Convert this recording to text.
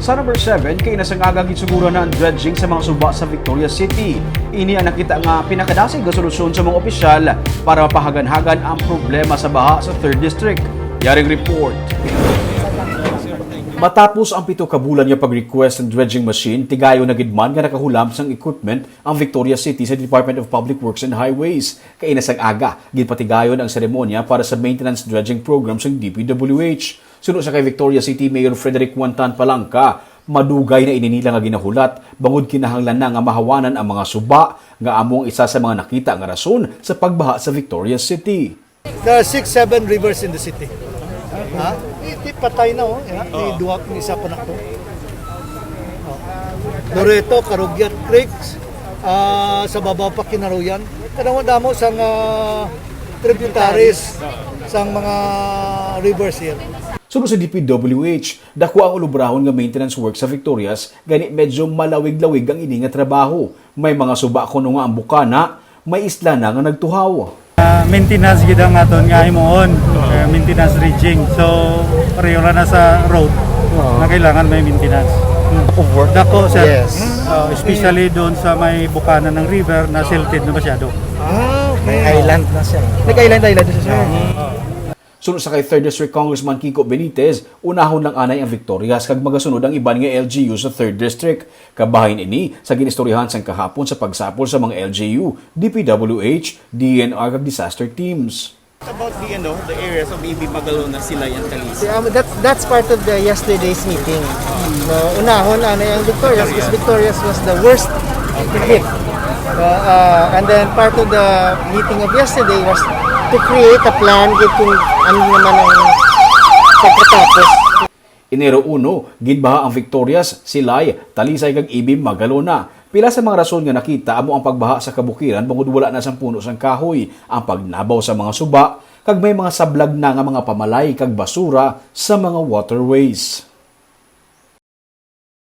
Sa number 7, kay nasangagag gitsuguro na ang dredging sa mga suba sa Victoria City. Ini ang nakita nga pinakadasig nga solusyon sa mga opisyal para mapahagan-hagan ang problema sa baha sa 3rd District. Yaring report. Matapos ang 7 ka bulan nga pag-request ng dredging machine, tigayo na gidman nga nakahulam sang equipment ang Victoria City sa Department of Public Works and Highways. Kay nasag-aga, gidpatigayon ang seremonya para sa maintenance dredging program ng DPWH. Sunod sa kay Victoria City Mayor Frederick Juantan Palangka, madugay na ininila nga ginahulat, bangod kinahanglan na nga mahawanan ang mga suba nga among isa sa mga nakita nga rason sa pagbaha sa Victoria City. There are 6-7 rivers in the city. Ha? Patay na may duwak ni isa pa na to. Loreto, Carugyat Creek, sa baba pa Kinaruyan. Kadang damo sang tributaries sang mga rivers here. Sunod sa DPWH, dako ang ulubrahon nga maintenance work sa Victorias, gani medyo malawig-lawig ang ini nga trabaho. May mga suba kuno nga ang bukana, may isla na nga nagtuhaw. Maintenance gid ang aton nga himuon, maintenance dredging. So pareho na sa road na kailangan may maintenance. Dako sir. Yes. Especially doon sa may bukana ng river na silted na masyado. Okay. Island na siya. Nag-island siya sir. Sunod sa kay 3rd District Congressman Kiko Benitez, unahon lang anay ang Victorias kag magasunod ang iban nga LGU sa 3rd District. Kabahin ini sa ginistoryahan sang kahapon sa pagsapol sa mga LGU, DPWH, DNR kag disaster teams. About the areas of maybe Magalona, Silay and Calise. That's part of the yesterday's meeting. So, unahon ang Victorias because Victorias was the worst hit. And then part of the meeting of yesterday was to create a plan kung ano naman ang pagkatapos. Enero 1, gidbaha ang Victorias, Silay, Talisay kag Ibim, Magalona. Pila sa mga rason nga nakita amo ang pagbaha sa kabukiran bangod wala na sang puno sang kahoy, ang pagnabaw sa mga suba, kag may mga sablag na nga mga pamalay kag basura sa mga waterways.